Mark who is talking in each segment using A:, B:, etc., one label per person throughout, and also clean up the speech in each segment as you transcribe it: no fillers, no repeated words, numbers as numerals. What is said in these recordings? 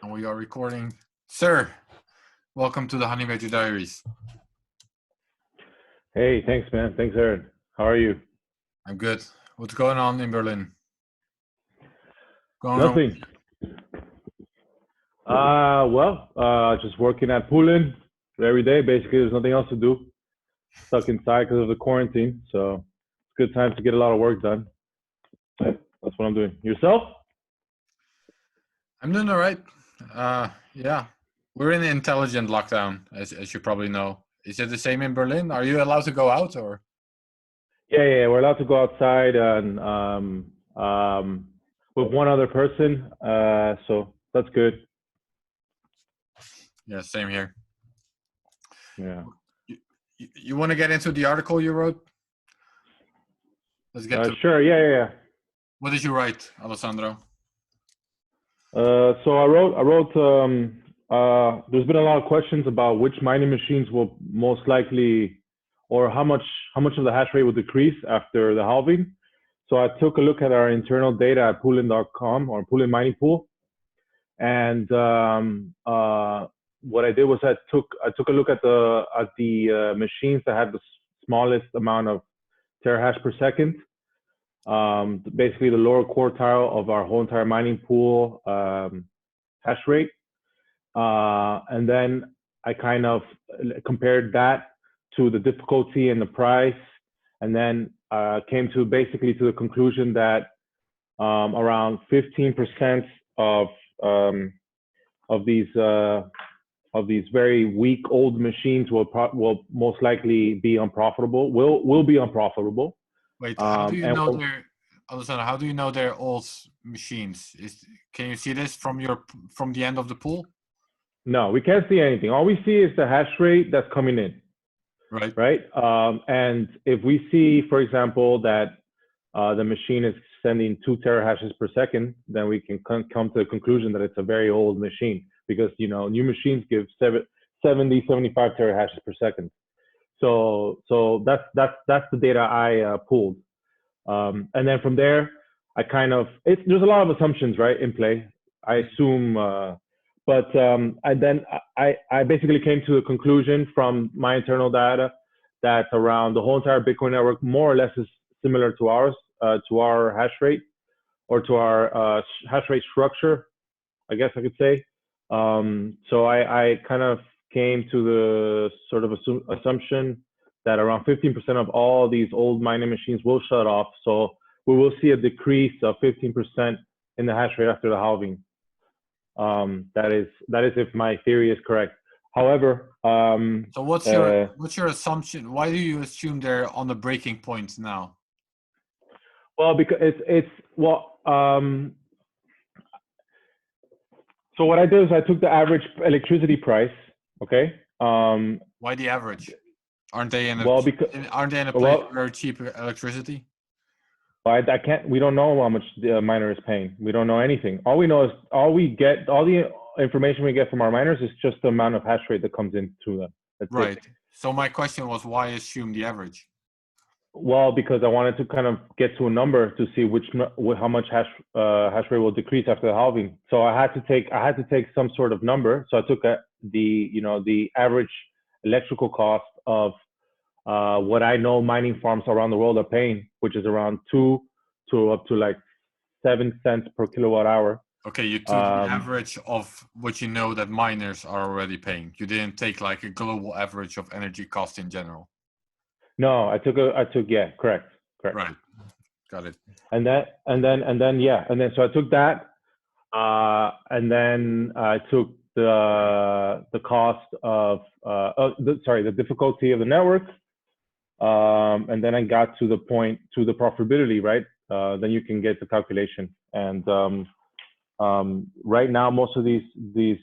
A: And we are recording. Sir, welcome to the Honey Badger Diaries.
B: Hey, thanks, man. Thanks, Aaron. How are you?
A: I'm good. What's going on in Berlin?
B: Nothing. Just working at Poolin every day. Basically, there's nothing else to do. Stuck inside because of the quarantine. So it's a good time to get a lot of work done. That's what I'm doing. Yourself?
A: I'm doing all right. Yeah, we're in intelligent lockdown, as you probably know. Is it the same in Berlin? Are you allowed to go out or?
B: Yeah. We're allowed to go outside and with one other person. So that's good.
A: Yeah, same here.
B: Yeah.
A: You want to get into the article you wrote? Let's get to.
B: Sure. Yeah.
A: What did you write, Alessandro?
B: So I wrote. There's been a lot of questions about which mining machines will most likely, or how much of the hash rate will decrease after the halving. So I took a look at our internal data at Poolin.com or Poolin Mining Pool, and what I did was I took a look at the machines that had the smallest amount of terahash per second. Basically the lower quartile of our whole entire mining pool hash rate. And then I kind of compared that to the difficulty and the price, and then came to basically to the conclusion that around 15% of these very weak old machines will most likely be unprofitable. Will be unprofitable.
A: Wait, how do you know they're, Alessandro? How do you know they're old machines? Can you see this from the end of the pool?
B: No, we can't see anything. All we see is the hash rate that's coming in. Right. And if we see, for example, that the machine is sending 2 terahashes per second, then we can come to the conclusion that it's a very old machine, because new machines give 70, 75 terahashes per second. So that's the data I pulled, and then from there I there's a lot of assumptions right in play. I assume, but I basically came to a conclusion from my internal data that around the whole entire Bitcoin network more or less is similar to ours, to our hash rate, or to our hash rate structure, I guess I could say. So I kind of came to the sort of assumption that around 15% of all these old mining machines will shut off. So we will see a decrease of 15% in the hash rate after the halving. That is if my theory is correct. However,
A: so what's your assumption? Why do you assume they're on the breaking point now?
B: Well, because so what I did is I took the average electricity price. Okay.
A: Why the average? Aren't they in a place where cheap electricity?
B: I can't. We don't know how much the miner is paying. We don't know anything. All we know is all the information we get from our miners is just the amount of hash rate that comes into them. That's
A: right.
B: it.
A: So my question was, why assume the average?
B: Well, because I wanted to kind of get to a number to see how much hash rate will decrease after the halving. So I had to take some sort of number. So I took the average electrical cost of what I know mining farms around the world are paying, which is around 2 to up to like 7 cents per kilowatt hour.
A: Okay, you took the average of what you know that miners are already paying. You didn't take like a global average of energy cost in general.
B: No, I took yeah, correct.
A: Right, got it.
B: And then so I took that, and then I took the cost of the difficulty of the network, and then I got to the profitability, right? Then you can get the calculation. And right now, most of these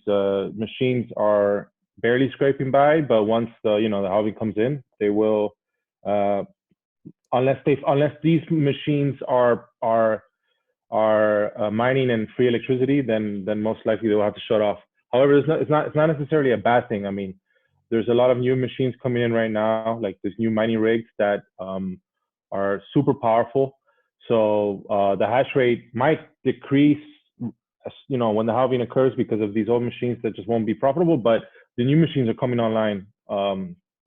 B: machines are barely scraping by, but once the halving comes in, they will. Unless these machines are mining and free electricity, then most likely they'll have to shut off. However, it's not necessarily a bad thing. I mean, there's a lot of new machines coming in right now, like there's new mining rigs that are super powerful. So the hash rate might decrease you know, when the halving occurs because of these old machines that just won't be profitable. But the new machines are coming online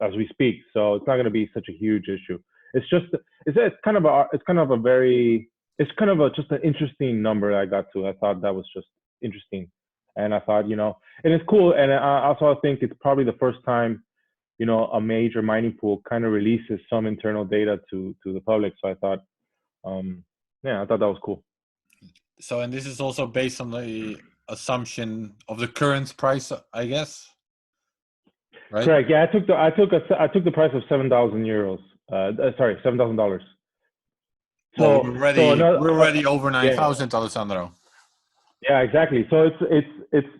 B: as we speak, so it's not going to be such a huge issue. It's just it's kind of just an interesting number I got to. I thought that was just interesting, and I thought, you know, and it's cool. And I also think it's probably the first time, you know, a major mining pool kind of releases some internal data to the public. So I thought, yeah, I thought that was cool.
A: So, and this is also based on the assumption of the current price, I guess. Right?
B: Correct. Yeah, I took the price of 7,000 euros. Sorry, $7,000.
A: So we're already over 9,000, yeah. Alessandro.
B: Yeah, exactly. So it's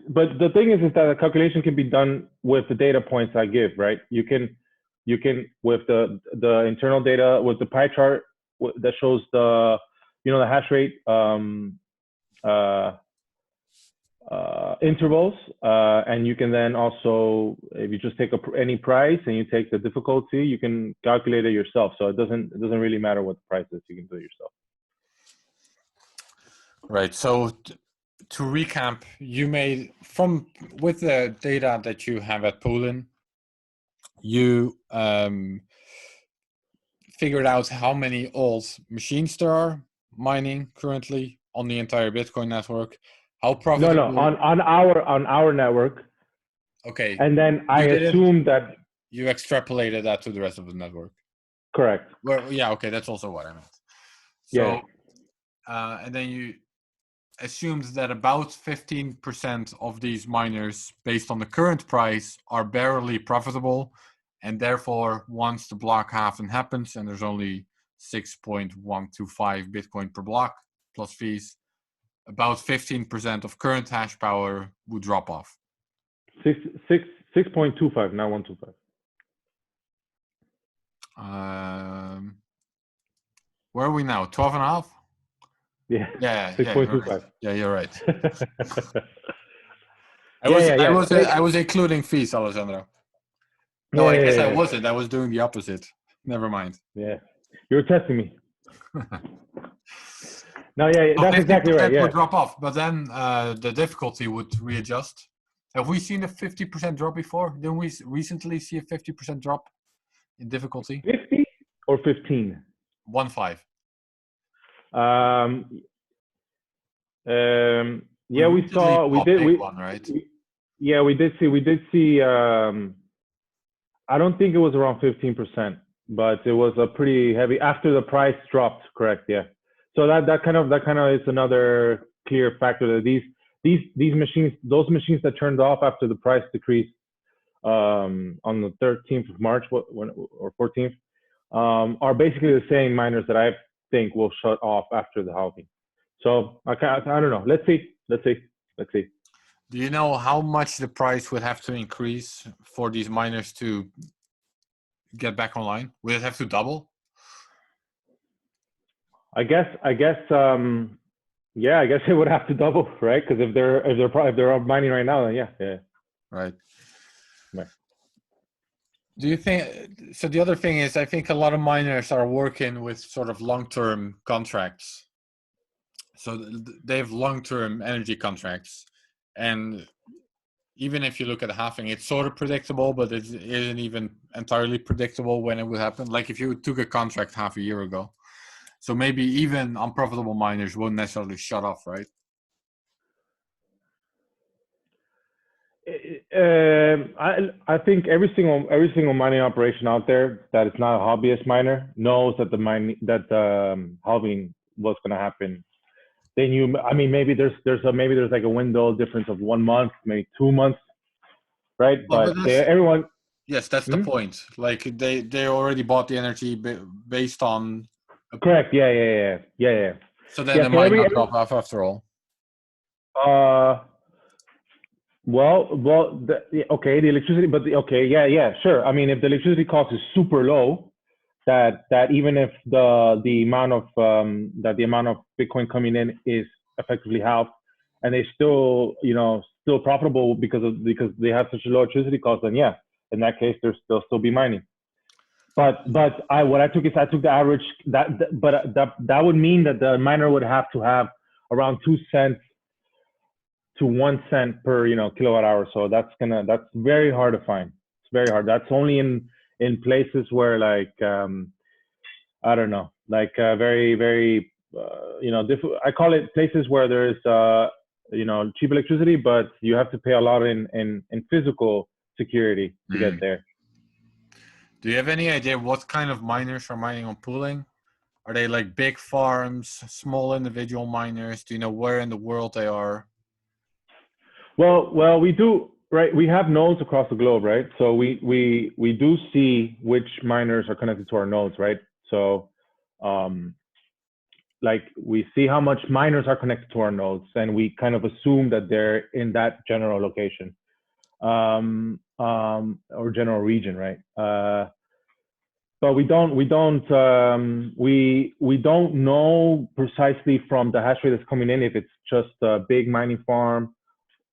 B: but the thing is that the calculation can be done with the data points I give, right? You can with the internal data, with the pie chart that shows the, you know, the hash rate intervals, and you can then also, if you just take any price and you take the difficulty, you can calculate it yourself. So it doesn't really matter what the price is. You can do it yourself.
A: Right. So to recap, you made with the data that you have at Poolin, you figured out how many old machines there are mining currently on the entire Bitcoin network. How profitable?
B: No, on our network.
A: Okay.
B: And then I assumed that
A: you extrapolated that to the rest of the network.
B: Correct.
A: Well, yeah. Okay, that's also what I meant. So, yeah. And then you assumed that about 15% of these miners, based on the current price, are barely profitable, and therefore, once the block halving happens, and there's only 6.125 Bitcoin per block plus fees, about 15% of current hash power would drop off.
B: 6.25, not 125.
A: Where are we now? 12 and a half?
B: Yeah.
A: Yeah.
B: 6.25.
A: Yeah, you're right. I was including fees, Alejandro. No, I guess I wasn't. I was doing the opposite. Never mind.
B: Yeah. You were testing me. No, yeah, that's exactly right. Yeah.
A: Would drop off, but then the difficulty would readjust. Have we seen a 50% drop before? Didn't we recently see a 50% drop in difficulty?
B: 50 or 15?
A: 1.5.
B: Yeah, we saw. We did. One, right? We did see. I don't think it was around 15%, but it was a pretty heavy after the price dropped. Correct. Yeah. So that kind of is another clear factor that these machines, those machines that turned off after the price decreased on the 13th of March or 14th, are basically the same miners that I think will shut off after the halving. So I don't know. Let's see.
A: Do you know how much the price would have to increase for these miners to get back online? Would it have to double?
B: I guess yeah, I guess it would have to double, right? Because if they're mining right now, then yeah.
A: Right. Do you think so? The other thing is, I think a lot of miners are working with sort of long-term contracts. So they have long-term energy contracts, and even if you look at halving, it's sort of predictable, but it isn't even entirely predictable when it would happen. Like if you took a contract half a year ago. So maybe even unprofitable miners won't necessarily shut off, right?
B: I think every single mining operation out there that is not a hobbyist miner knows that the halving was going to happen. Maybe there's like a window difference of 1 month, maybe 2 months, right? But everyone.
A: Yes, that's the point. Like they already bought the energy based on.
B: Correct. Yeah.
A: So then it might not drop off after all.
B: Okay, the electricity, but yeah, sure. I mean, if the electricity cost is super low, that even if the amount of Bitcoin coming in is effectively half, and they still profitable because they have such a low electricity cost, then yeah, in that case they'll still be mining. But I took the average that would mean that the miner would have to have around 2 cents to 1 cent per kilowatt hour. So that's very hard to find. It's very hard. That's only in places where like I don't know, like very very I call it places where there's cheap electricity, but you have to pay a lot in physical security to get there.
A: Do you have any idea what kind of miners are mining on Poolin? Are they like big farms, small individual miners? Do you know where in the world they are?
B: Well, we do, right? We have nodes across the globe, right? So we do see which miners are connected to our nodes, right? So, like we see how much miners are connected to our nodes, and we kind of assume that they're in that general location, or general region, right? But we don't know precisely from the hash rate that's coming in if it's just a big mining farm,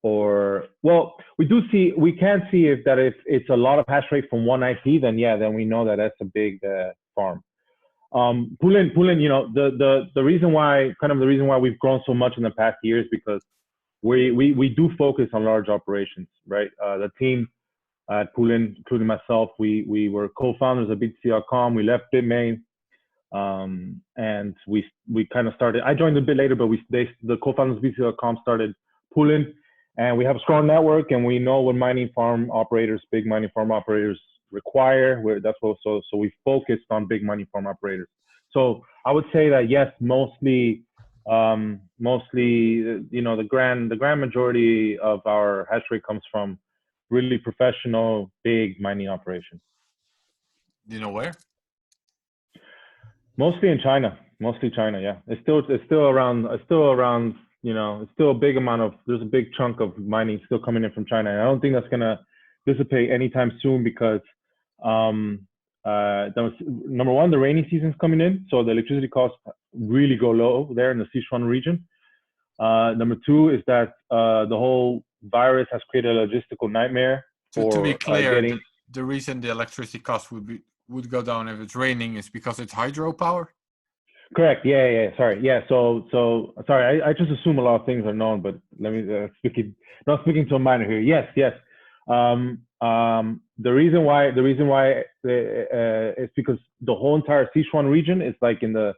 B: or well, we can see if it's a lot of hash rate from one IP, then we know that that's a big farm. Poolin, the reason why we've grown so much in the past year is because we do focus on large operations, right? The team at Poolin, including myself, we were co-founders of BTC.com. We left Bitmain, and we kind of started. I joined a bit later, but the co-founders of BTC.com started Poolin, and we have a strong network, and we know what big mining farm operators require. So we focused on big mining farm operators. So I would say that yes, mostly the grand majority of our hash rate comes from really professional big mining operations.
A: Do you know where?
B: Mostly in China. Yeah. It's still around. It's still a big amount there's a big chunk of mining still coming in from China. And I don't think that's gonna dissipate anytime soon because number one, the rainy season's coming in, so the electricity costs really go low there in the Sichuan region. Number two is that the whole virus has created a logistical nightmare.
A: To be clear, the reason the electricity cost would go down if it's raining is because it's hydropower?
B: Correct. Yeah. Sorry. Yeah. So sorry. I just assume a lot of things are known, but let me not speaking to a miner here. Yes. The reason why is because the whole entire Sichuan region is like in the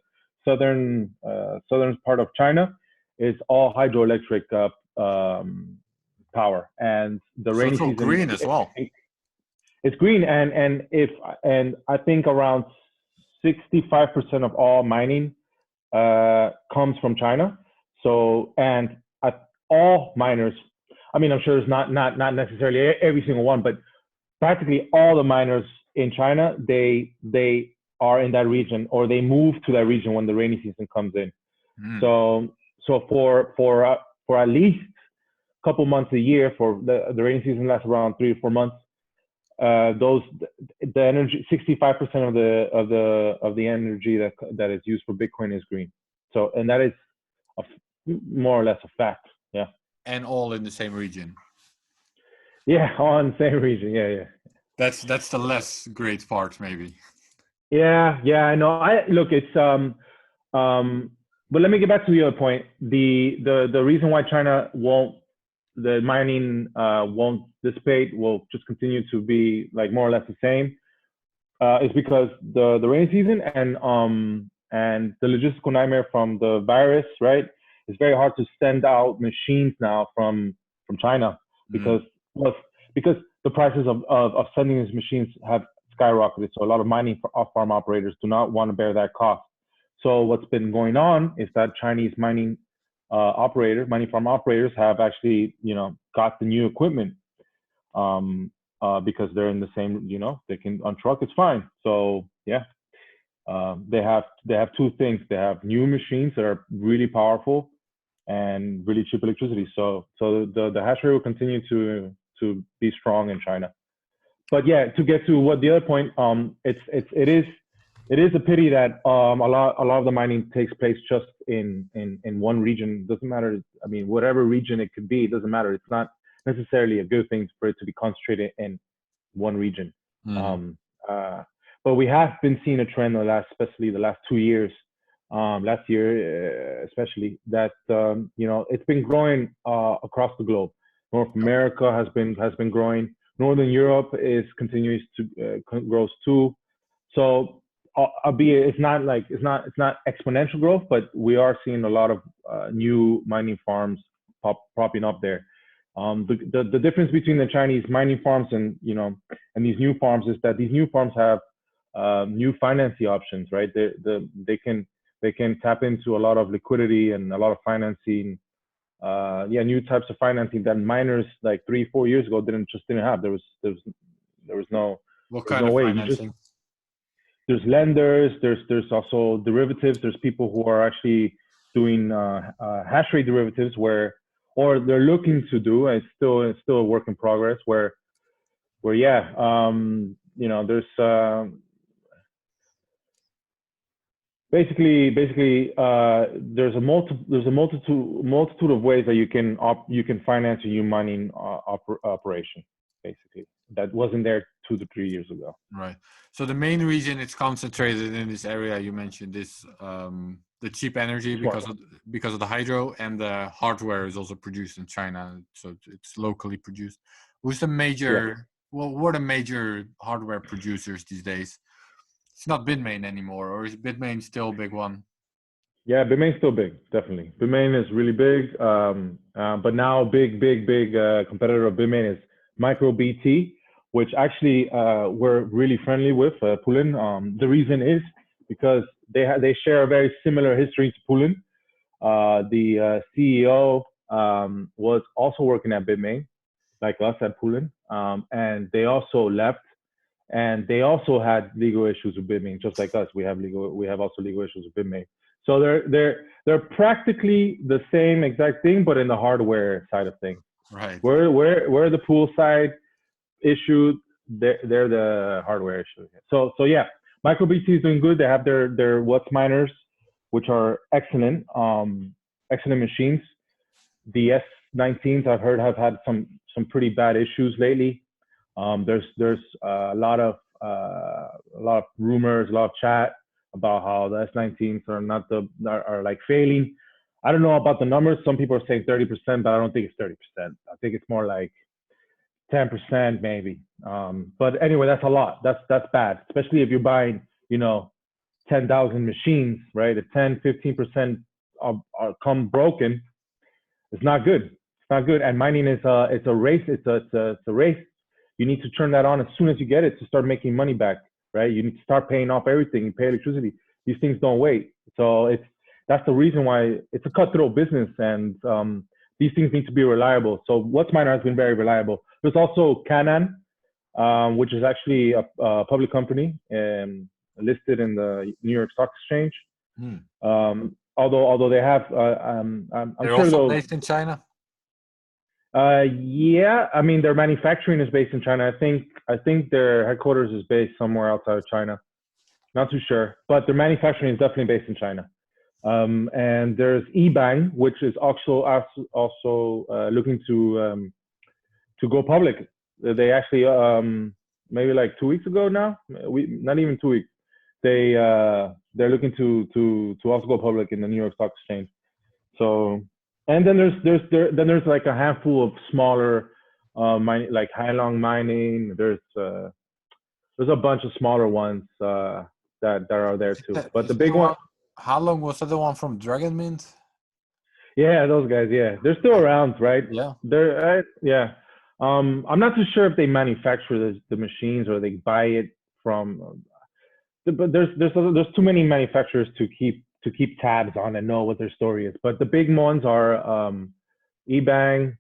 B: southern part of China. It's all hydroelectric power, and the rainy season
A: green as well.
B: It's green, and I think around 65% of all mining comes from China. So, and all miners, I mean, I'm sure it's not necessarily every single one, but practically all the miners in China, they are in that region, or they move to that region when the rainy season comes in. So for at least a couple months a year, for the rainy season lasts around 3 to 4 months. The energy, 65% of the energy that is used for Bitcoin is green. So, and that is more or less a fact. Yeah.
A: And all in the same region.
B: Yeah, all in the same region. Yeah.
A: That's the less great part, maybe.
B: Yeah, I know. Look, it's but let me get back to the other point. The reason why the mining won't dissipate, will just continue to be like more or less the same, is because the rainy season and the logistical nightmare from the virus, right? It's very hard to send out machines now from China because the prices of sending these machines have skyrocketed. So a lot of mining farm operators do not want to bear that cost. So what's been going on is that Chinese mining farm operators have actually, got the new equipment because they're in the same, they can on truck, it's fine. So yeah, they have two things. They have new machines that are really powerful and really cheap electricity. So the hash rate will continue to be strong in China. But yeah, to get to what the other point, it is a pity that a lot of the mining takes place just in one region. Doesn't matter. I mean, whatever region it could be, it doesn't matter. It's not necessarily a good thing for it to be concentrated in one region. But we have been seeing a trend especially the last 2 years, last year especially, that you know, it's been growing across the globe. North America has been growing. Northern Europe is continues to grows too. So albeit it's not exponential growth, but we are seeing a lot of new mining farms popping up there. The difference between the Chinese mining farms and, you know, and these new farms is that these new farms have new financing options, right? They can tap into a lot of liquidity and a lot of financing. New types of financing that miners like 3-4 years ago didn't have. There was no way.
A: Financing?
B: There's lenders, there's also derivatives. There's people who are actually doing hash rate derivatives or they're looking to do, and it's still a work in progress where you know, there's basically there's a multitude of ways that you can finance a new mining operation, basically, that wasn't there 2 to 3 years ago.
A: Right. So the main reason it's concentrated in this area you mentioned is the cheap energy because of the hydro, and the hardware is also produced in China, so it's locally produced. Who's the major? Well, what are the major hardware producers these days? It's not Bitmain anymore, or is Bitmain still a big one?
B: Yeah, Bitmain's still big, definitely. Bitmain is really big, but now big competitor of Bitmain is MicroBT, which actually we're really friendly with, Poolin. The reason is because they share a very similar history to Poolin. The CEO was also working at Bitmain, like us at Poolin, and they also left. And they also had legal issues with Bitmain, just like us. We have also legal issues with Bitmain. So they're practically the same exact thing, but in the hardware side of things.
A: Right.
B: Where the pool side issue, they're the hardware issue. So yeah, MicroBT is doing good. They have their What's miners, which are excellent machines. The S19s I've heard have had some pretty bad issues lately. There's a lot of rumors, a lot of chat about how the S19s are like failing. I don't know about the numbers. Some people are saying 30%, but I don't think it's 30%. I think it's more like 10% maybe. But anyway, that's a lot. That's bad, especially if you're buying, you know, 10,000 machines, right? If 10-15% come broken, it's not good. It's not good. And mining is it's a race. It's a race. You need to turn that on as soon as you get it to start making money back, right? You need to start paying off everything. You pay electricity. These things don't wait. So that's the reason why it's a cutthroat business, and these things need to be reliable. So What's Miner has been very reliable. There's also Canaan, which is actually a public company listed in the New York Stock Exchange. Although they have, I'm
A: they're
B: sure
A: also based in China.
B: Yeah, I mean, their manufacturing is based in China. I think their headquarters is based somewhere outside of China. Not too sure, but their manufacturing is definitely based in China. And there's eBang, which is also looking to go public. They actually maybe like 2 weeks ago now, not even 2 weeks. They're looking to also go public in the New York Stock Exchange. So. And then there's like a handful of smaller mining, like Halong Mining. There's a bunch of smaller ones that are there too. But the big one,
A: Halong, was that the one from Dragon Mint?
B: Yeah, those guys. Yeah, they're still around, right?
A: Yeah.
B: Yeah. I'm not too sure if they manufacture the machines or they buy it from. But there's too many manufacturers to keep tabs on and know what their story is. But the big ones are eBang,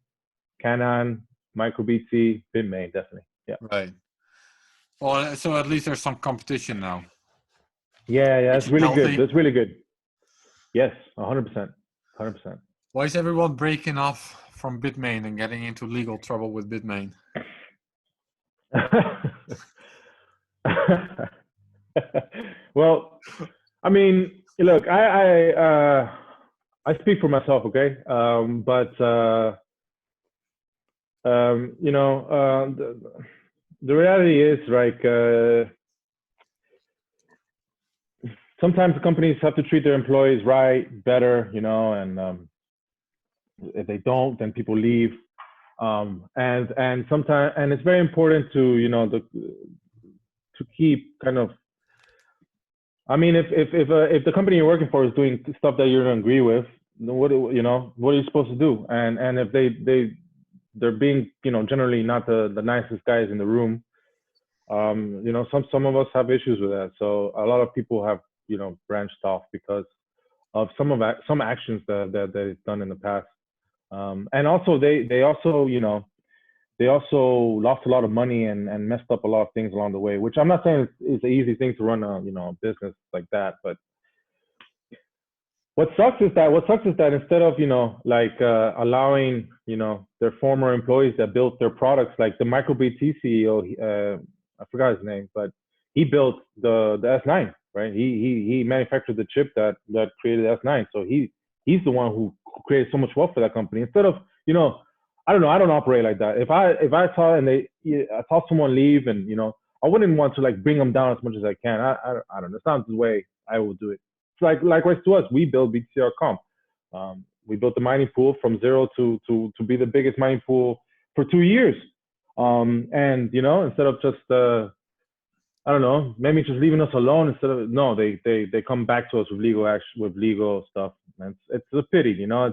B: Canaan, MicroBT, Bitmain, definitely. Yeah.
A: Right. Well, so at least there's some competition now.
B: Yeah, that's really good. That's really good. Yes, 100%. 100%.
A: Why is everyone breaking off from Bitmain and getting into legal trouble with Bitmain?
B: Well, I mean, look, I speak for myself, okay? But you know, the reality is, like, sometimes the companies have to treat their employees better, you know, and if they don't, then people leave. And sometimes, and it's very important to, you know, to keep kind of, I mean, if the company you're working for is doing stuff that you don't agree with, what you know, what are you supposed to do? And if they're being, you know, generally not the nicest guys in the room, you know, some of us have issues with that. So a lot of people have, you know, branched off because of some actions that they've done in the past. And also they also, you know, they also lost a lot of money and messed up a lot of things along the way, which I'm not saying it's an easy thing to run a, you know, business like that. But what sucks is that instead of, you know, like allowing, you know, their former employees that built their products, like the MicroBT CEO, I forgot his name, but he built the S9, right? He manufactured the chip that created S9. So he's the one who created so much wealth for that company. Instead of, you know, I don't know, I don't operate like that. If I saw I saw someone leave, and, you know, I wouldn't want to like bring them down as much as I can. I don't know. It's not the way I will do it. It's like likewise to us. We built BTC.com. We built the mining pool from zero to be the biggest mining pool for 2 years. And, you know, instead of just I don't know, maybe just leaving us alone, instead of, no, they come back to us with legal action, with legal stuff. And it's a pity, you know.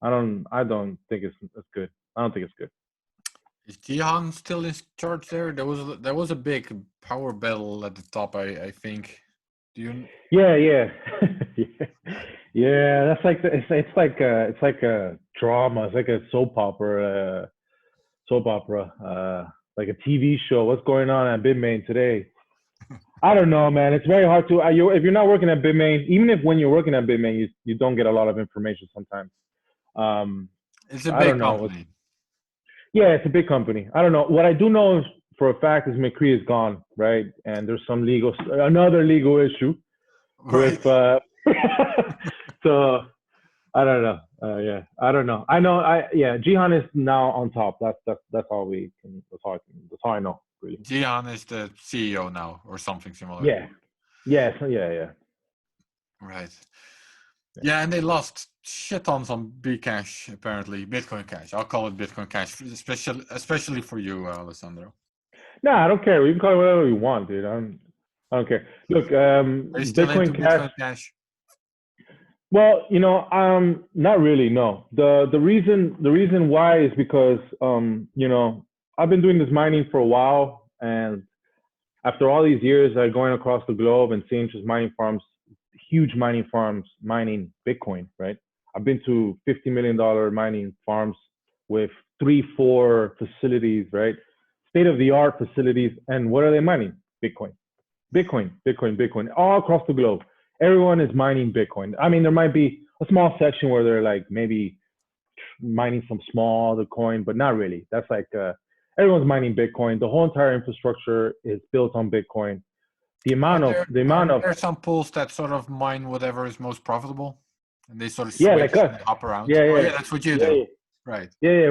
B: I don't think it's good. I don't think it's good.
A: Is Jihan still in charge there? There was a big power battle at the top, I think. Do you?
B: Yeah. yeah. That's like it's like a drama. It's like a soap opera, like a TV show. What's going on at Bitmain today? I don't know, man. It's very hard to. If you're not working at Bitmain, even if when you're working at Bitmain, you don't get a lot of information sometimes.
A: It's a big company.
B: Yeah, it's a big company. I don't know. What I do know is, for a fact, is McCree is gone, right? And there's another legal issue with. So I don't know. Yeah, I don't know. I know. Jihan is now on top. That's all we can. That's all I know. Really.
A: Jihan is the CEO now, or something similar.
B: Yeah. Yeah.
A: Right. Yeah, and they lost shit tons on Bcash, apparently. Bitcoin Cash. I'll call it Bitcoin Cash, especially for you, Alessandro.
B: No, I don't care. We can call it whatever we want, dude. I don't care. Look, Bitcoin Cash. Well, you know, not really. No. The reason why is because you know, I've been doing this mining for a while, and after all these years, going across the globe and seeing just mining farms, huge mining farms mining Bitcoin, right? I've been to $50 million mining farms with 3-4 facilities, right? State-of-the-art facilities. And what are they mining? Bitcoin, all across the globe. Everyone is mining Bitcoin. I mean, there might be a small section where they're like maybe mining some small other coin, but not really. That's like everyone's mining Bitcoin. The whole entire infrastructure is built on Bitcoin. Are
A: there some pools that sort of mine whatever is most profitable, and they sort of switch
B: like us.
A: And hop around?
B: Yeah,
A: that's what you do, right?
B: Yeah.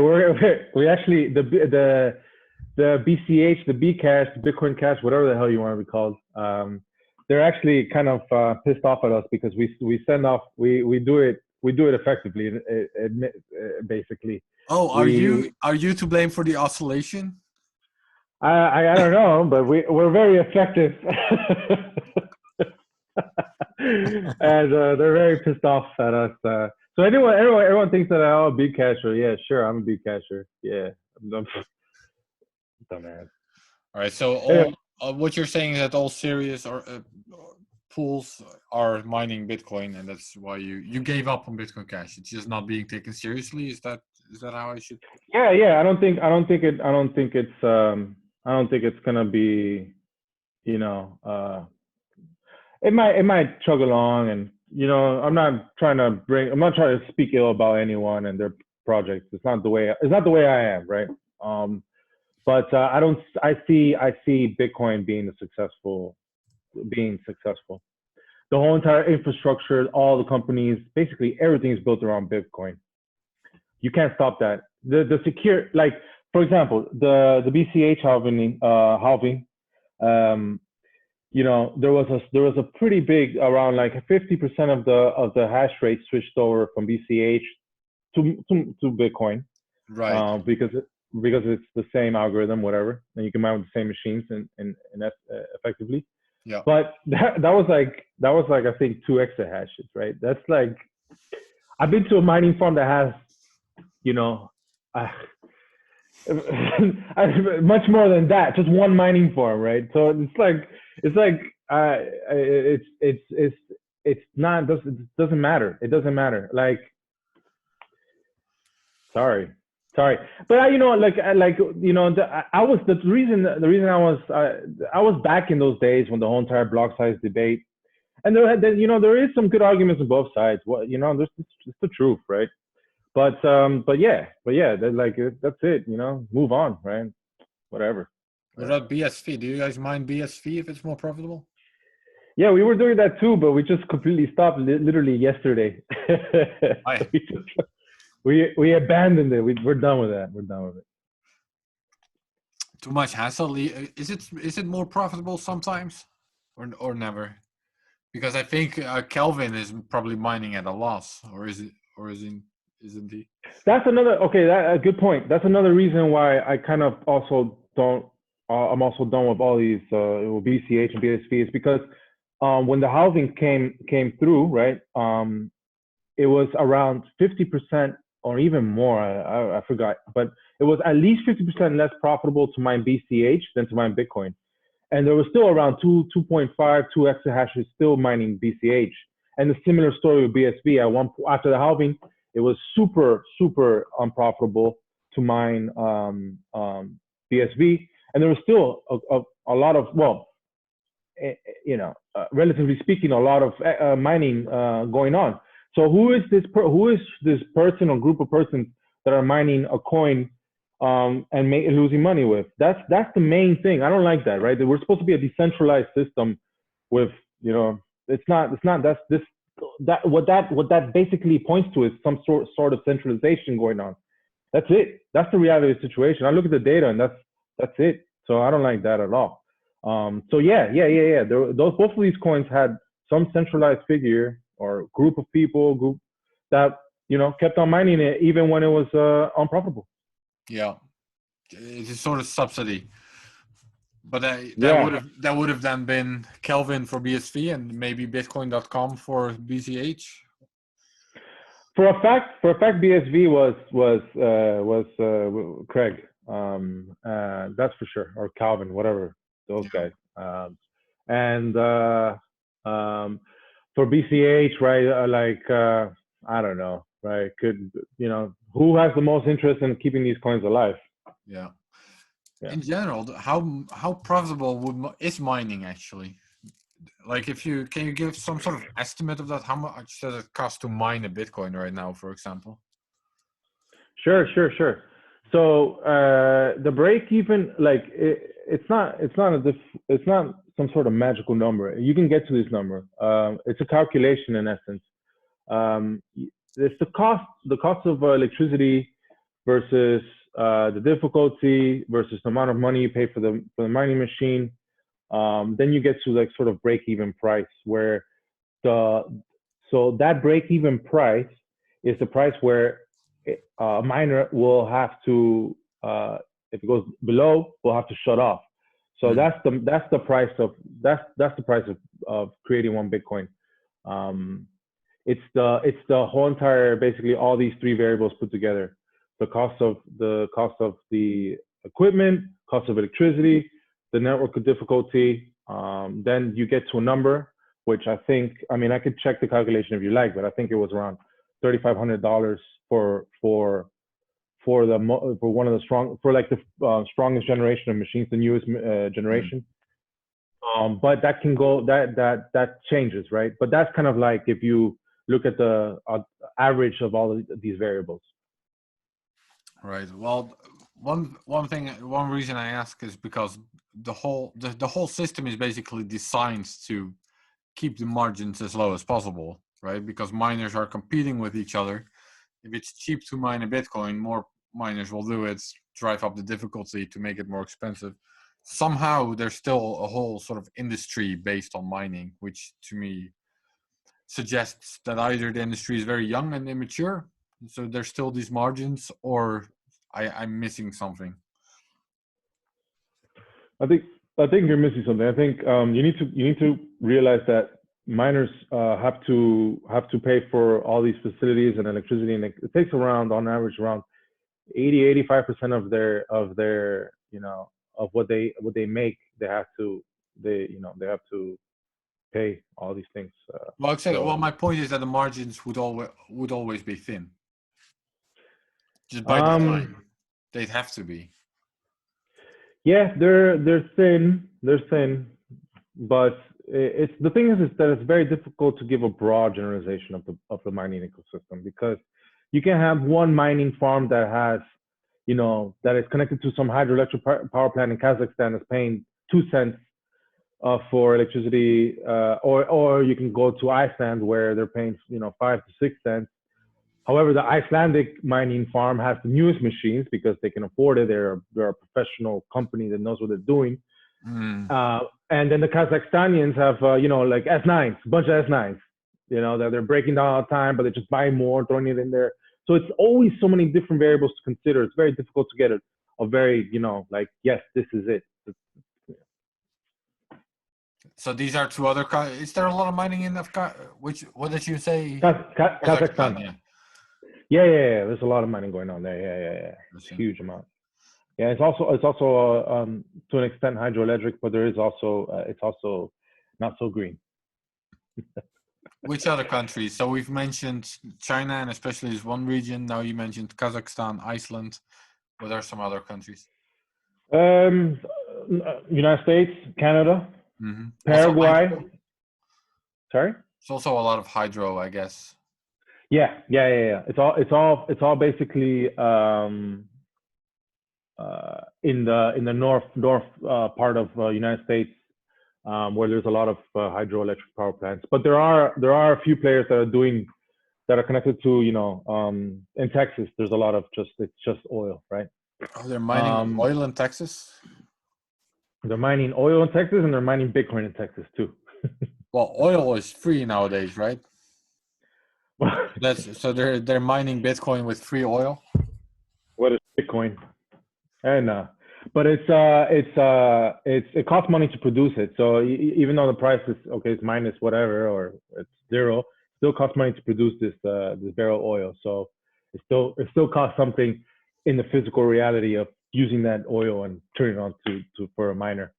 B: We actually the BCH, the Bcash, the Bitcoin Cash, whatever the hell you want to be called. They're actually kind of pissed off at us because we send off we do it effectively, basically.
A: Oh, are you to blame for the oscillation?
B: I don't know, but we're very effective. And they're very pissed off at us. So everyone thinks that I'm a Bcasher. Yeah, sure, I'm a Bcasher. Yeah, dumbass.
A: All right. So what you're saying is that all serious pools are mining Bitcoin, and that's why you gave up on Bitcoin Cash. It's just not being taken seriously. Is that how I should?
B: Yeah. I don't think it's gonna be, you know, it might chug along, and, you know, I'm not trying to speak ill about anyone and their projects. It's not the way I am, right? But I see Bitcoin being successful. The whole entire infrastructure, all the companies, basically everything is built around Bitcoin. You can't stop that. The secure, like, for example, the BCH halving, there was a pretty big, around like 50% of the hash rate switched over from BCH to Bitcoin,
A: right?
B: Because it's the same algorithm, whatever, and you can mine with the same machines and that's effectively.
A: Yeah.
B: But that was like I think 2 exahashes, right? That's like, I've been to a mining farm that has, uh, much more than that, just one mining farm, right? So it's not, it doesn't matter. It doesn't matter. Like, sorry, but I was the reason I was back in those days when the whole entire block size debate, and there is some good arguments on both sides. There's it's the truth, right? But yeah, that's it. Move on, right? Whatever.
A: What about BSV? Do you guys mind BSV if it's more profitable?
B: Yeah, we were doing that too, but we just completely stopped literally yesterday. we abandoned it. We're done with that. We're done with it.
A: Too much hassle. Is it more profitable sometimes, or never? Because I think Kelvin is probably mining at a loss, or isn't he?
B: That's another a good point. That's another reason why I kind of also don't. I'm also done with all these BCH and BSV, is because when the halving came through, right? It was around 50% or even more. I forgot, but it was at least 50% less profitable to mine BCH than to mine Bitcoin. And there was still around 2.5, 2 exahashes still mining BCH. And the similar story with BSV. After the halving, it was super, super unprofitable to mine BSV. And there was still a lot of, relatively speaking, a lot of mining going on. So who is this person or group of persons that are mining a coin and losing money with? That's the main thing. I don't like that, right? We're supposed to be a decentralized system with, it's not what that basically points to is some sort of centralization going on. That's it. That's the reality of the situation. I look at the data and that's it. So I don't like that at all. So yeah. Both of these coins had some centralized figure or group of people that kept on mining it even when it was unprofitable.
A: Yeah, it's a sort of subsidy, but that would have then been Kelvin for BSV and maybe Bitcoin.com for BCH.
B: For a fact, BSV was Craig. That's for sure, or Calvin, whatever, those guys. And for BCH, right? I don't know, right? Who has the most interest in keeping these coins alive?
A: Yeah. In general, how profitable is mining actually? Like, can you give some sort of estimate of that? How much does it cost to mine a Bitcoin right now, for example?
B: Sure. So the break even, like it's not some sort of magical number. You can get to this number. It's a calculation in essence. It's the cost of electricity versus the difficulty versus the amount of money you pay for the mining machine. Then you get to like sort of break even price, where so that break even price is the price where a miner will have to, if it goes below, will have to shut off. So that's the price of creating one Bitcoin. It's the whole entire, basically all these 3 variables put together: the cost of the equipment, cost of electricity, the network difficulty. Then you get to a number, which I think, I could check the calculation if you like, but I think it was around $3,500 for one of the strongest generation of machines, the newest generation. But that can go, that changes, right? But that's kind of like if you look at the average of all of these variables.
A: Right. Well, one reason I ask is because the whole system is basically designed to keep the margins as low as possible, right? Because miners are competing with each other. If it's cheap to mine a Bitcoin, more miners will do it, drive up the difficulty to make it more expensive. somehow there's still a whole sort of industry based on mining, which to me suggests that either the industry is very young and immature, so there's still these margins, or I'm missing something.
B: I think you're missing something. I think you need to realize that miners have to pay for all these facilities and electricity, and it takes around, on average, around 85% of their of what they make. They have to pay all these things.
A: Well, exactly. Well, my point is that the margins would always be thin, just by design. They'd have to be.
B: Yeah, they're thin, but it's the thing is that it's very difficult to give a broad generalization of the mining ecosystem, because you can have one mining farm that has, that is connected to some hydroelectric power plant in Kazakhstan that's paying 2 cents for electricity, or you can go to Iceland where they're paying 5 to 6 cents. However, the Icelandic mining farm has the newest machines because they can afford it. They're a professional company that knows what they're doing. And then the Kazakhstanians have, like S9s, a bunch of S9s, that they're breaking down all the time, but they're just buying more, throwing it in there. So it's always so many different variables to consider. It's very difficult to get a very, like, yes, this is it.
A: So these are two other. Is there a lot of mining in Afghanistan? What did you say?
B: Kazakhstan. Yeah. There's a lot of mining going on there. Yeah. It's a huge amount. Yeah, it's also to an extent hydroelectric, but there is also it's also not so green.
A: Which other countries? So we've mentioned China, and especially this one region. Now you mentioned Kazakhstan, Iceland. What are some other countries?
B: United States, Canada, Paraguay. Sorry?
A: It's also a lot of hydro, I guess.
B: Yeah. It's all basically in the north part of United States, where there's a lot of hydroelectric power plants. But there are a few players that are connected to in Texas. There's a lot of it's just oil, right?
A: Oh, they're mining oil in Texas.
B: They're mining oil in Texas, and they're mining Bitcoin in Texas too.
A: Well, oil is free nowadays, right? So they're mining Bitcoin with free oil.
B: What is Bitcoin? And but it costs money to produce it. So even though the price is it's minus whatever, or it's zero, it still costs money to produce this barrel of oil. So it still costs something in the physical reality of using that oil and turning it on to for a miner.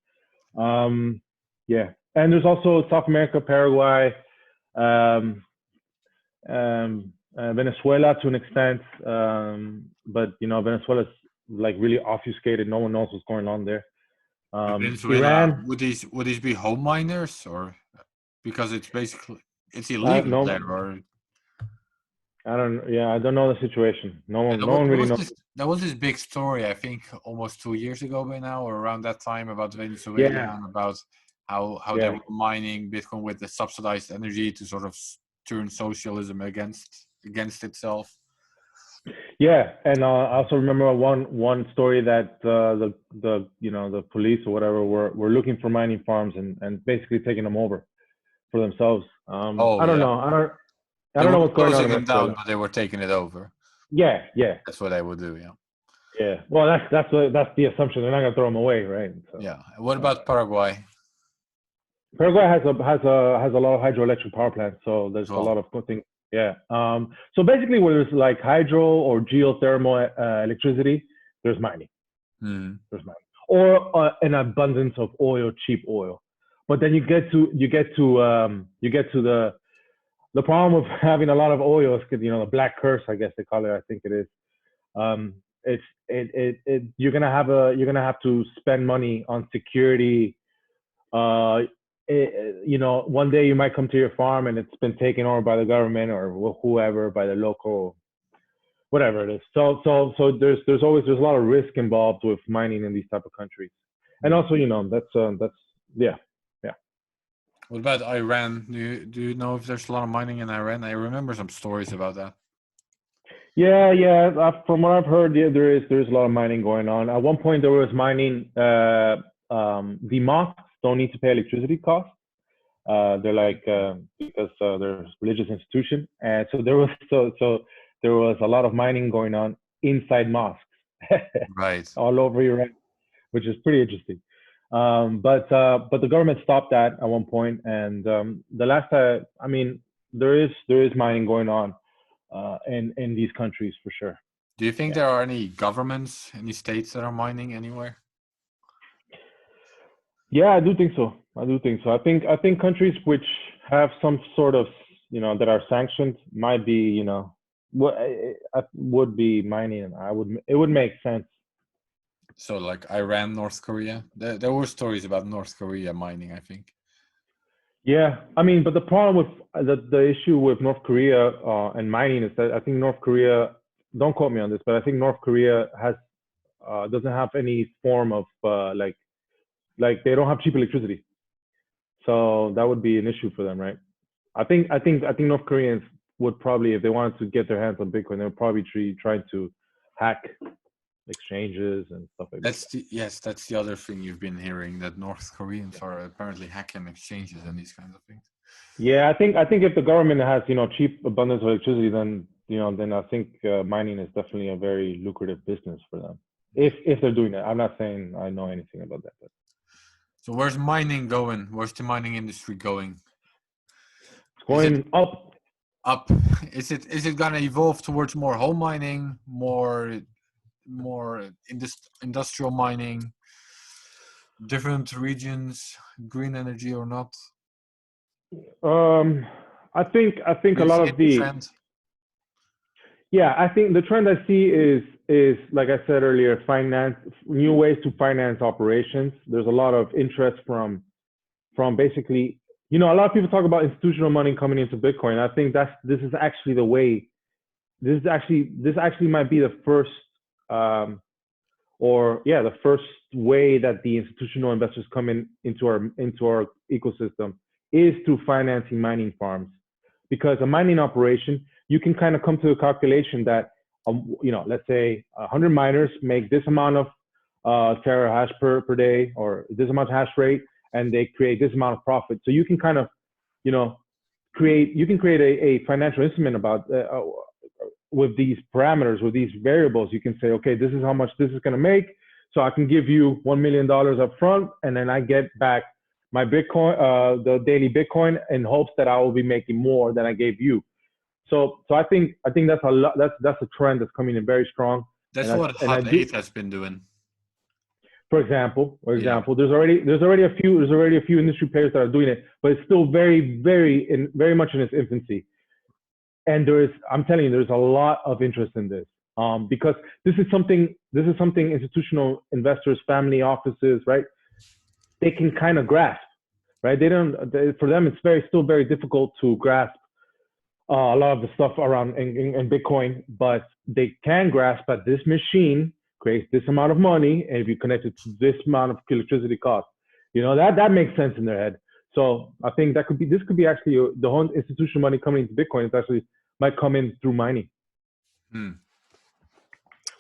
B: Yeah, and there's also South America, Paraguay, Venezuela to an extent, but Venezuela's like really obfuscated. No one knows what's going on there.
A: Iran, would these be home miners, or because it's illegal there, or
B: I don't know the situation. No one really knows.
A: There was this big story, I think almost 2 years ago by now, or around that time, about Venezuela and about how they were mining Bitcoin with the subsidized energy to sort of turn socialism against itself. Yeah,
B: and I also remember one story that the police or whatever were looking for mining farms and basically taking them over for themselves. I don't know. I don't know what's going on.
A: Them down, but they were taking it over.
B: Yeah.
A: That's what they would do.
B: Yeah. Well, that's the assumption. They're not gonna throw them away, right? So,
A: yeah. What about Paraguay?
B: Paraguay has a lot of hydroelectric power plants, so there's a lot of good things. Yeah. So basically, where there's like hydro or geothermal electricity, there's mining. There's mining, or an abundance of oil, cheap oil. But then you get to the problem with having a lot of oil is the black curse, I guess they call it. I think it is. You're gonna have to spend money on security. One day you might come to your farm and it's been taken over by the government or whoever, by the local, whatever it is. So there's a lot of risk involved with mining in these type of countries, and also that's.
A: What about Iran? Do you know if there's a lot of mining in Iran? I remember some stories about that.
B: Yeah. From what I've heard, there is a lot of mining going on. At one point, there was mining the mosques don't need to pay electricity costs. They're like because they're a religious institution, and so there was a lot of mining going on inside mosques,
A: Right.
B: all over Iran, which is pretty interesting. But the government stopped that at one point, and the last I mean, there is mining going on in these countries for sure.
A: Do you think there are any governments, any states that are mining anywhere?
B: Yeah, I do think so. I think countries which have some sort of, that are sanctioned might be, would be mining. It would make sense.
A: So like Iran, North Korea. There were stories about North Korea mining, I think.
B: Yeah, I mean, but the problem with the issue with North Korea and mining is that I think North Korea, don't quote me on this, but I think North Korea doesn't have any form of like they don't have cheap electricity. So that would be an issue for them, right? I think North Koreans would probably, if they wanted to get their hands on Bitcoin, they would probably try to hack exchanges and stuff like that.
A: Yes, that's the other thing you've been hearing, that North Koreans are apparently hacking exchanges and these kinds of things.
B: Yeah, I think if the government has cheap abundance of electricity, then then I think mining is definitely a very lucrative business for them if they're doing that. I'm not saying I know anything about that, but.
A: So where's mining going? Where's the mining industry going?
B: It's going up.
A: Up. Is it gonna evolve towards more home mining, more industrial mining, different regions, green energy or not?
B: I think a lot of the
A: trend?
B: Yeah, I think the trend I see is like I said earlier, new ways to finance operations. There's a lot of interest from basically, a lot of people talk about institutional money coming into Bitcoin. I think this is actually the way. This actually might be the first the first way that the institutional investors come into our ecosystem is through financing mining farms, because a mining operation, you can kind of come to a calculation that let's say 100 miners make this amount of terahash per day, or this amount of hash rate, and they create this amount of profit. So you can kind of create a financial instrument about with these parameters, with these variables. You can say, okay, this is how much this is going to make, so I can give you $1 million up front, and then I get back my Bitcoin, the daily Bitcoin, in hopes that I will be making more than I gave you. So I think that's that's a trend that's coming in very strong.
A: That's what Hot 8 has been doing.
B: For example, there's already a few industry players that are doing it, but it's still very much in its infancy. And I'm telling you, there's a lot of interest in this, because this is something institutional investors, family offices, right? They can kind of grasp, right? For them, it's still very difficult to grasp a lot of the stuff around in Bitcoin, but they can grasp that this machine creates this amount of money, and if you connect it to this amount of electricity cost, that makes sense in their head. So I think this could be actually the whole institutional money coming into Bitcoin might come in through mining,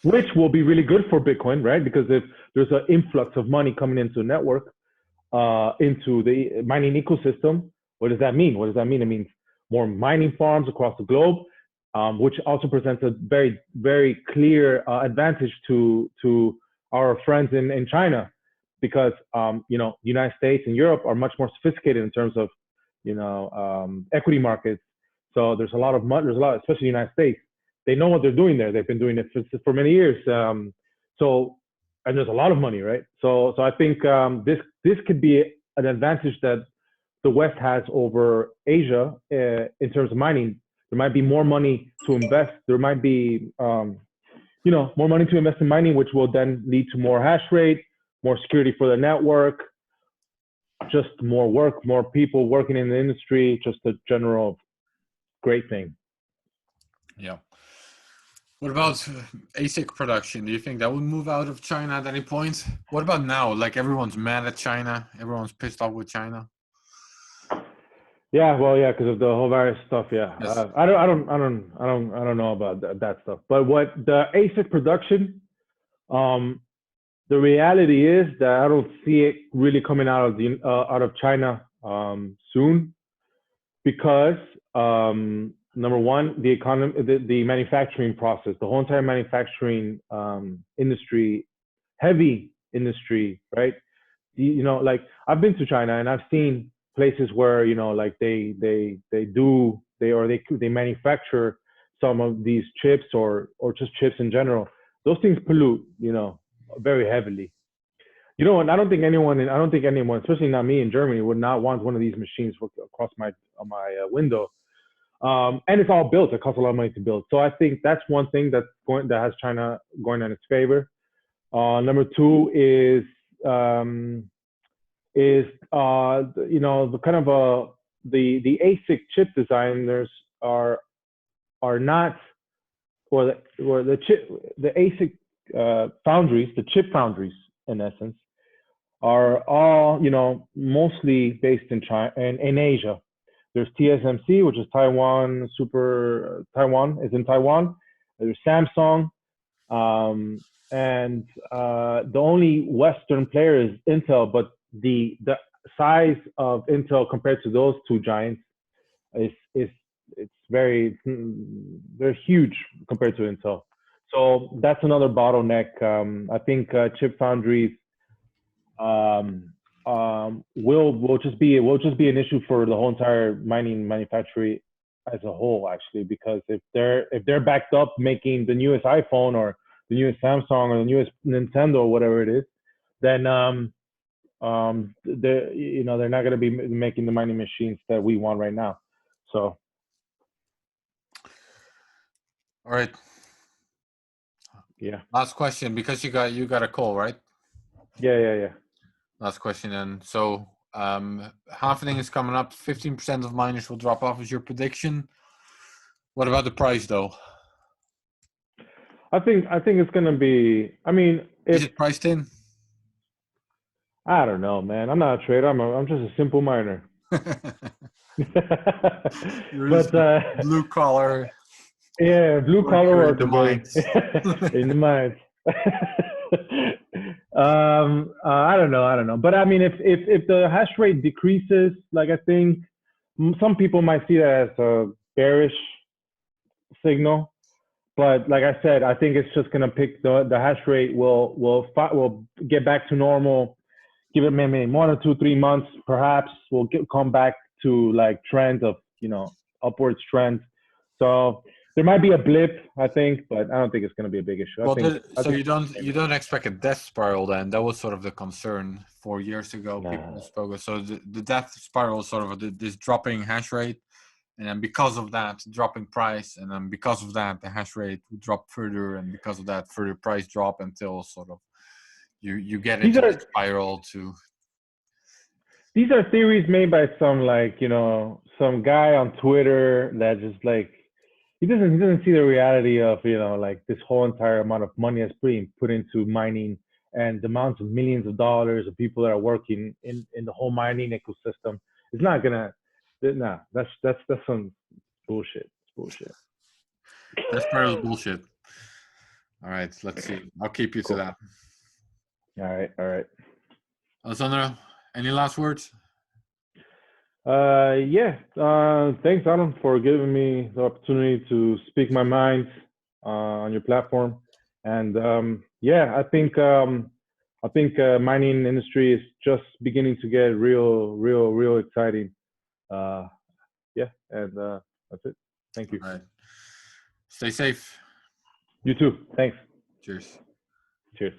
B: which will be really good for Bitcoin, right? Because if there's an influx of money coming into the network, into the mining ecosystem, what does that mean? It means more mining farms across the globe, which also presents a very, very clear advantage to our friends in China, because the United States and Europe are much more sophisticated in terms of equity markets. So there's a lot, especially the United States. They know what they're doing there. They've been doing it for many years. And there's a lot of money, right? So I think this could be an advantage that the West has over Asia in terms of mining. There might be more money to invest. There might be more money to invest in mining, which will then lead to more hash rate, more security for the network, just more work, more people working in the industry, just a general great thing.
A: Yeah. What about Asic production? Do you think that would move out of China at any point? What about now? Like, everyone's mad at China. Everyone's pissed off with China.
B: Yeah, well, yeah, because of the whole virus stuff. Yeah,
A: yes.
B: I don't know about that stuff. But what the Asic production, the reality is that I don't see it really coming out of China soon, because number one, the economy, the manufacturing process, the whole entire manufacturing industry, heavy industry, right? You know, like I've been to China and I've seen places where, you know, like they manufacture some of these chips, or just chips in general. Those things pollute, you know, very heavily. You know, and I don't think anyone, especially not me in Germany, would not want one of these machines across my window. And it's all built. It costs a lot of money to build. So I think that's one thing that has China going in its favor. Number two is you know, the kind of the ASIC chip designers are not, or the ASIC foundries, the chip foundries in essence, are all, you know, mostly based in China and in Asia. There's TSMC, which is Taiwan, Taiwan is in Taiwan. There's Samsung, and the only Western player is Intel. But the size of Intel compared to those two giants is it's they're huge compared to Intel. So that's another bottleneck. I think chip foundries will just be an issue for the whole entire mining manufacturing as a whole, actually, because if they're backed up making the newest iPhone or the newest Samsung or the newest Nintendo or whatever it is, then they're not going to be making the mining machines that we want right now. So,
A: all right.
B: Yeah.
A: Last question, because you got a call, right?
B: Yeah.
A: Last question, and so halvening is coming up. 15% of miners will drop off. Is your prediction? What about the price, though?
B: I think it's gonna be. I mean,
A: is it priced in?
B: I don't know, man. I'm not a trader. I'm just a simple miner.
A: But blue collar.
B: Yeah, blue collar worker.
A: In the mines.
B: In the mines. I don't know. But I mean, if the hash rate decreases, like, I think some people might see that as a bearish signal. But like I said, I think it's just gonna pick the hash rate will get back to normal. Give it maybe 1 or 2, 3 months, perhaps we'll come back to like trends of, you know, upwards trends. So there might be a blip, I think, but I don't think it's going to be a big issue.
A: Well, you don't expect a death spiral then? That was sort of the concern 4 years ago. Nah. People spoke. So the death spiral is sort of this dropping hash rate, and then because of that, dropping price, and then because of that, the hash rate will drop further, and because of that, further price drop until sort of you get into the spiral to.
B: These are theories made by some, like, you know, some guy on Twitter that just like he doesn't see the reality of, you know, like this whole entire amount of money that's being put into mining and the amounts of millions of dollars of people that are working in the whole mining ecosystem. It's not gonna. Nah, that's some bullshit. It's bullshit.
A: That's part of the bullshit. All right, let's see. I'll keep you to that.
B: All right.
A: Alessandro, any last words?
B: Yeah. Thanks, Adam, for giving me the opportunity to speak my mind on your platform. And yeah, I think mining industry is just beginning to get real exciting. Yeah, and that's it. Thank you.
A: All right. Stay safe.
B: You too. Thanks.
A: Cheers.
B: Cheers.